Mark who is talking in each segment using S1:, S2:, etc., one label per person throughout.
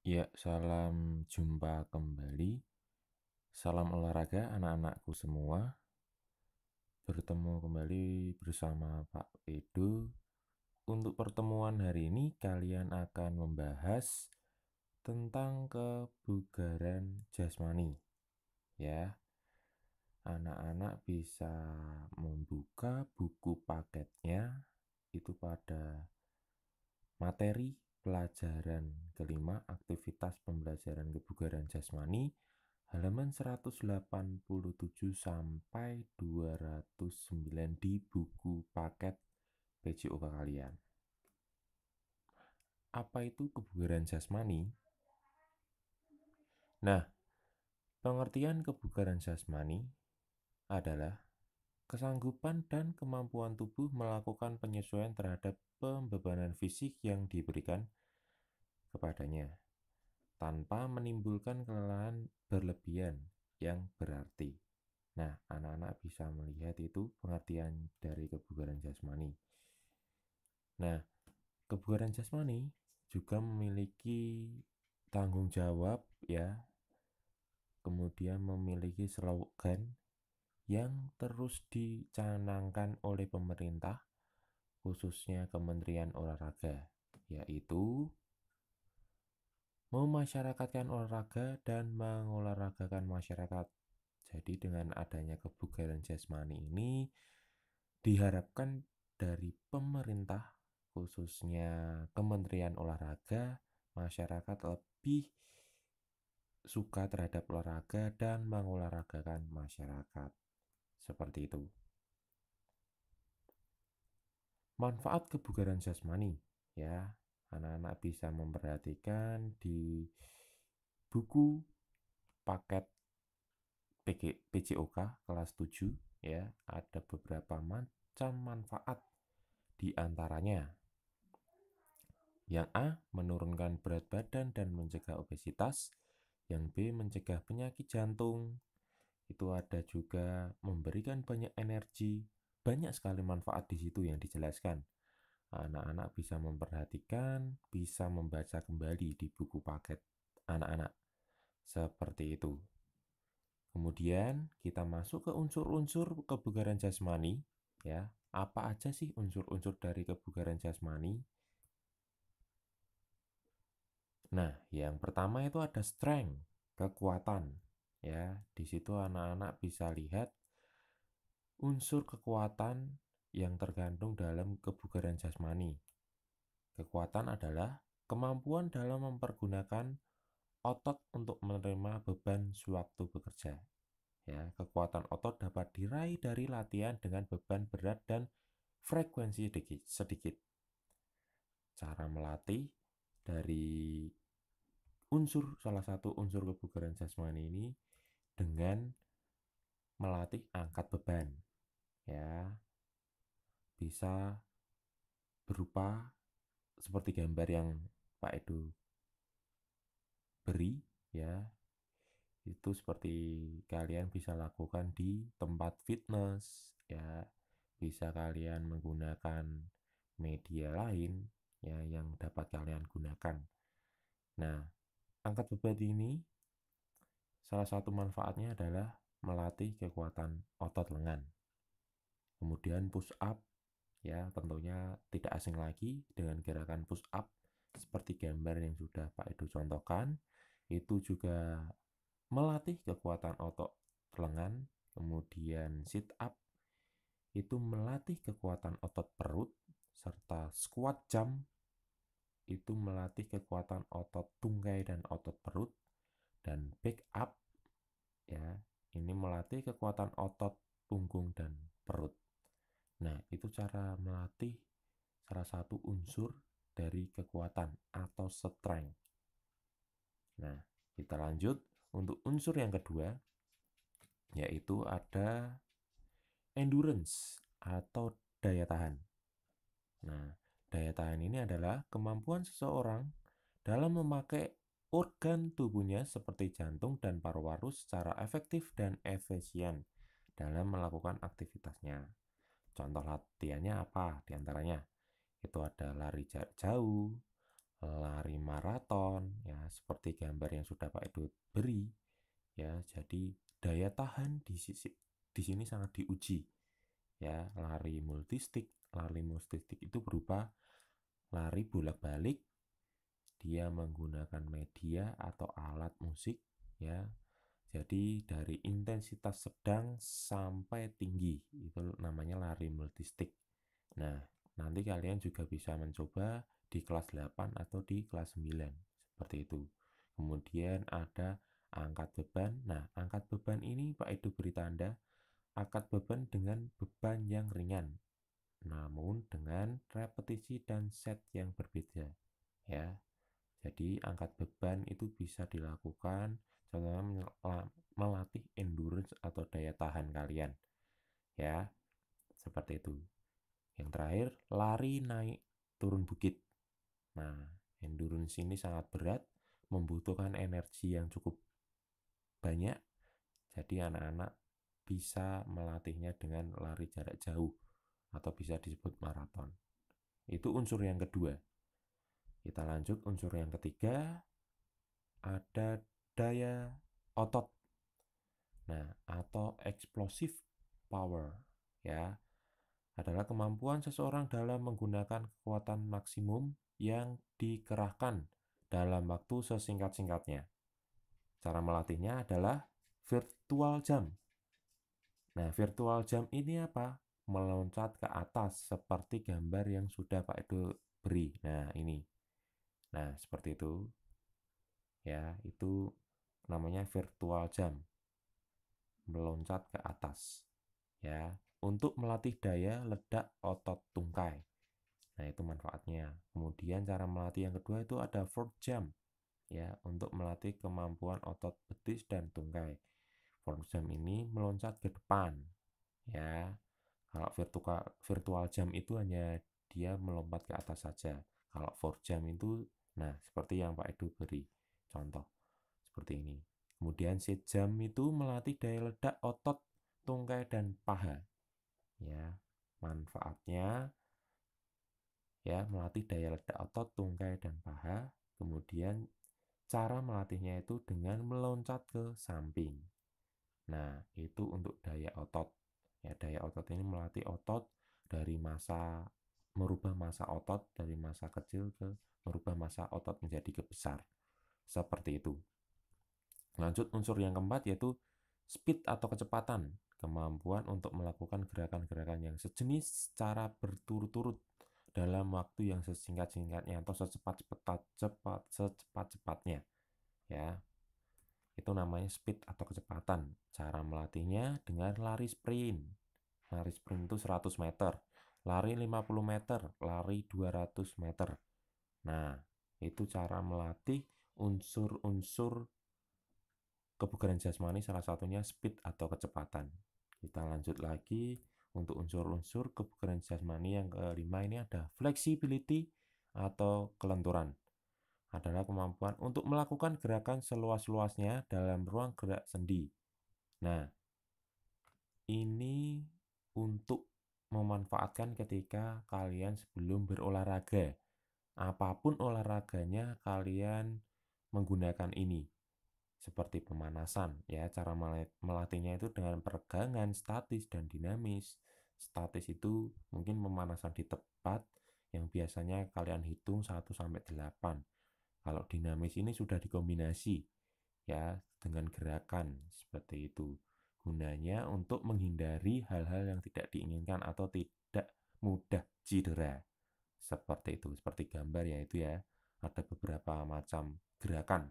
S1: Ya, salam jumpa kembali. Salam olahraga anak-anakku semua. Bertemu kembali bersama Pak Edo. Untuk pertemuan hari ini kalian akan membahas tentang kebugaran jasmani. Ya, anak-anak bisa membuka buku paketnya itu pada materi pelajaran kelima aktivitas pembelajaran kebugaran jasmani halaman 187 sampai 209 di buku paket PJOK kalian. Apa itu kebugaran jasmani? Nah, pengertian kebugaran jasmani adalah kesanggupan dan kemampuan tubuh melakukan penyesuaian terhadap pembebanan fisik yang diberikan kepadanya tanpa menimbulkan kelelahan berlebihan yang berarti. Nah, anak-anak bisa melihat itu pengertian dari kebugaran jasmani. Nah, kebugaran jasmani juga memiliki tanggung jawab ya, kemudian memiliki slogan yang terus dicanangkan oleh pemerintah, khususnya Kementerian Olahraga, yaitu memasyarakatkan olahraga dan mengolahragakan masyarakat. Jadi dengan adanya kebugaran jasmani ini diharapkan dari pemerintah khususnya Kementerian Olahraga, masyarakat lebih suka terhadap olahraga dan mengolahragakan masyarakat. Seperti itu. Manfaat kebugaran jasmani ya. Anak-anak bisa memperhatikan di buku paket PJOK kelas 7 ya, ada beberapa macam manfaat di antaranya. Yang A, menurunkan berat badan dan mencegah obesitas. Yang B, mencegah penyakit jantung. Itu ada juga memberikan banyak energi. Banyak sekali manfaat di situ yang dijelaskan. Anak-anak bisa memperhatikan, bisa membaca kembali di buku paket anak-anak. Seperti itu. Kemudian kita masuk ke unsur-unsur kebugaran jasmani. Ya, apa aja sih unsur-unsur dari kebugaran jasmani? Nah, yang pertama itu ada strength, kekuatan. Ya, di situ anak-anak bisa lihat unsur kekuatan yang tergantung dalam kebugaran jasmani. Kekuatan adalah kemampuan dalam mempergunakan otot untuk menerima beban sewaktu bekerja. Ya, kekuatan otot dapat diraih dari latihan dengan beban berat dan frekuensi sedikit. Cara melatih dari salah satu unsur kebugaran jasmani ini dengan melatih angkat beban. Ya, bisa berupa seperti gambar yang Pak Edo beri ya. Itu seperti kalian bisa lakukan di tempat fitness ya. Bisa kalian menggunakan media lain ya yang dapat kalian gunakan. Nah, angkat beban ini salah satu manfaatnya adalah melatih kekuatan otot lengan. Kemudian push up ya, tentunya tidak asing lagi dengan gerakan push up seperti gambar yang sudah Pak Edo contohkan. Itu juga melatih kekuatan otot lengan. Kemudian sit up itu melatih kekuatan otot perut, serta squat jump itu melatih kekuatan otot tungkai dan otot perut, dan back up ya, ini melatih kekuatan otot punggung dan perut. Nah, itu cara melatih salah satu unsur dari kekuatan atau strength. Nah, kita lanjut untuk unsur yang kedua, yaitu ada endurance atau daya tahan. Nah, daya tahan ini adalah kemampuan seseorang dalam memakai organ tubuhnya seperti jantung dan paru-paru secara efektif dan efisien dalam melakukan aktivitasnya. Contoh latihannya apa? Di antaranya itu ada lari jarak jauh, lari maraton, ya, seperti gambar yang sudah Pak Edo beri, ya. Jadi daya tahan di sini sangat diuji, ya. Lari multistik itu berupa lari bolak-balik, dia menggunakan media atau alat musik, ya. Jadi dari intensitas sedang sampai tinggi itu namanya lari multistik. Nah, nanti kalian juga bisa mencoba di kelas 8 atau di kelas 9 seperti itu. Kemudian ada angkat beban. Nah, angkat beban ini Pak Edo beri tanda angkat beban dengan beban yang ringan, namun dengan repetisi dan set yang berbeda, ya. Jadi angkat beban itu bisa dilakukan contohnya melatih endurance atau daya tahan kalian, ya. Seperti itu. Yang terakhir, lari naik turun bukit. Nah, endurance ini sangat berat, membutuhkan energi yang cukup banyak. Jadi anak-anak bisa melatihnya dengan lari jarak jauh atau bisa disebut maraton. Itu unsur yang kedua. Kita lanjut unsur yang ketiga, ada daya otot. Nah, atau explosive power, ya, adalah kemampuan seseorang dalam menggunakan kekuatan maksimum yang dikerahkan dalam waktu sesingkat-singkatnya. Cara melatihnya adalah virtual jump. Nah, virtual jump ini apa? Meloncat ke atas seperti gambar yang sudah Pak Edo beri. Nah, ini. Nah, seperti itu. Ya, itu namanya virtual jump. Meloncat ke atas. Ya, untuk melatih daya ledak otot tungkai. Nah, itu manfaatnya. Kemudian cara melatih yang kedua itu ada forward jump. Ya, untuk melatih kemampuan otot betis dan tungkai. Forward jump ini meloncat ke depan. Ya, kalau virtual jump itu hanya dia melompat ke atas saja. Kalau forward jump itu, nah seperti yang Pak Edo beri contoh seperti ini. Kemudian sit jump itu melatih daya ledak otot tungkai dan paha. Ya, manfaatnya ya melatih daya ledak otot tungkai dan paha. Kemudian cara melatihnya itu dengan meloncat ke samping. Nah, itu untuk daya otot. Ya, daya otot ini melatih otot dari merubah massa otot dari massa kecil ke merubah massa otot menjadi besar. Seperti itu. Lanjut unsur yang keempat yaitu speed atau kecepatan. Kemampuan untuk melakukan gerakan-gerakan yang sejenis secara berturut-turut dalam waktu yang sesingkat-singkatnya atau secepat-cepatnya. Ya, itu namanya speed atau kecepatan. Cara melatihnya dengan lari sprint. Lari sprint itu 100 meter, lari 50 meter, lari 200 meter. Nah, itu cara melatih unsur-unsur kebugaran jasmani, salah satunya speed atau kecepatan. Kita lanjut lagi untuk unsur-unsur kebugaran jasmani yang kelima ini ada flexibility atau kelenturan. Adalah kemampuan untuk melakukan gerakan seluas-luasnya dalam ruang gerak sendi. Nah, ini untuk memanfaatkan ketika kalian sebelum berolahraga. Apapun olahraganya kalian menggunakan ini. Seperti pemanasan, ya, cara melatihnya itu dengan peregangan statis dan dinamis. Statis itu mungkin pemanasan di tempat yang biasanya kalian hitung 1 sampai 8. Kalau dinamis ini sudah dikombinasi, ya, dengan gerakan seperti itu. Gunanya untuk menghindari hal-hal yang tidak diinginkan atau tidak mudah cedera. Seperti itu, seperti gambar ya itu ya. Ada beberapa macam gerakan.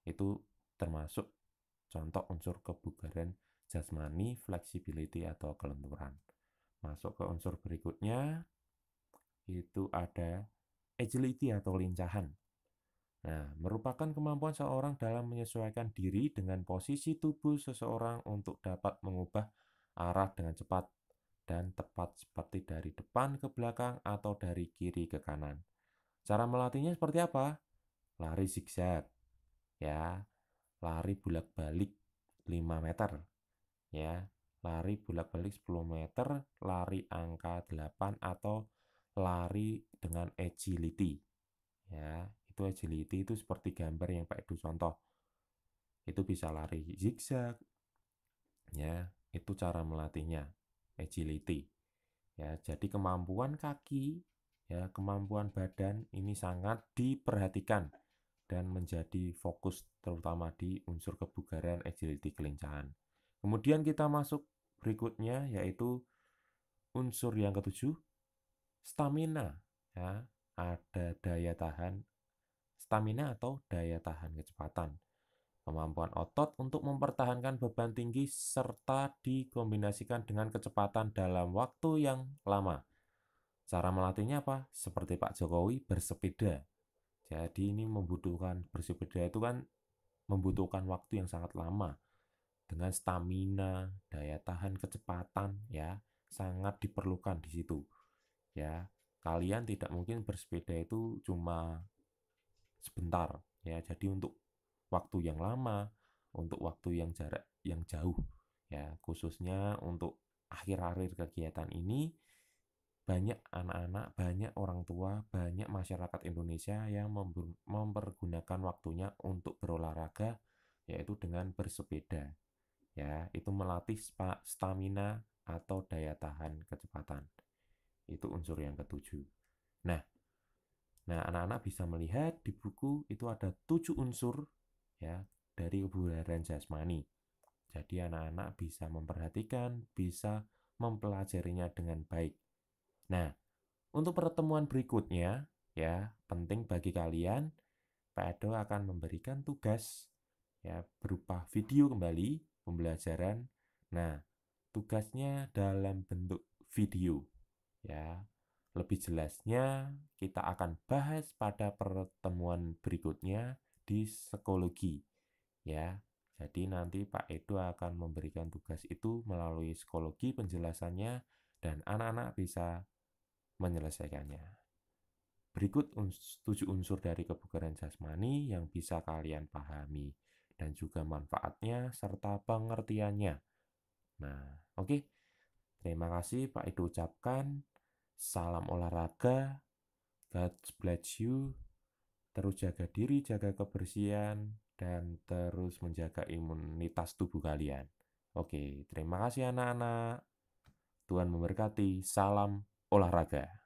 S1: Itu termasuk contoh unsur kebugaran jasmani, flexibility atau kelenturan. Masuk ke unsur berikutnya, itu ada agility atau lincahan. Nah, merupakan kemampuan seorang dalam menyesuaikan diri dengan posisi tubuh seseorang untuk dapat mengubah arah dengan cepat dan tepat seperti dari depan ke belakang atau dari kiri ke kanan. Cara melatihnya seperti apa? Lari zigzag, ya, lari bolak-balik 5 meter, ya, lari bolak-balik 10 meter, lari angka 8 atau lari dengan agility. Ya, Itu agility itu seperti gambar yang Pak Edu contoh. Itu bisa lari zigzag, ya, itu cara melatihnya, agility. Ya, jadi kemampuan kaki, ya, kemampuan badan ini sangat diperhatikan dan menjadi fokus terutama di unsur kebugaran, agility, kelincahan. Kemudian kita masuk berikutnya yaitu unsur yang ketujuh, stamina. Ya, ada daya tahan, stamina atau daya tahan kecepatan. Kemampuan otot untuk mempertahankan beban tinggi serta dikombinasikan dengan kecepatan dalam waktu yang lama. Cara melatihnya apa? Seperti Pak Jokowi bersepeda. Jadi ini membutuhkan bersepeda itu kan membutuhkan waktu yang sangat lama dengan stamina, daya tahan, kecepatan ya sangat diperlukan di situ. Ya, kalian tidak mungkin bersepeda itu cuma sebentar ya. Jadi untuk waktu yang lama, untuk waktu yang jarak yang jauh ya, khususnya untuk akhir-akhir kegiatan ini banyak anak-anak, banyak orang tua, banyak masyarakat Indonesia yang mempergunakan waktunya untuk berolahraga yaitu dengan bersepeda. Ya, itu melatih stamina atau daya tahan kecepatan. Itu unsur yang ketujuh. Nah, anak-anak bisa melihat di buku itu ada 7 unsur ya dari kebugaran jasmani. Jadi anak-anak bisa memperhatikan, bisa mempelajarinya dengan baik. Nah, untuk pertemuan berikutnya, ya, penting bagi kalian, Pak Edo akan memberikan tugas ya berupa video kembali pembelajaran. Nah, tugasnya dalam bentuk video ya. Lebih jelasnya kita akan bahas pada pertemuan berikutnya di psikologi ya. Jadi nanti Pak Edo akan memberikan tugas itu melalui psikologi penjelasannya dan anak-anak bisa menyelesaikannya. Berikut 7 unsur dari kebugaran jasmani yang bisa kalian pahami dan juga manfaatnya serta pengertiannya. Nah, oke. Terima kasih Pak Edo ucapkan. Salam olahraga. God bless you. Terus jaga diri, jaga kebersihan, dan terus menjaga imunitas tubuh kalian. Oke, terima kasih anak-anak. Tuhan memberkati. Salam olahraga.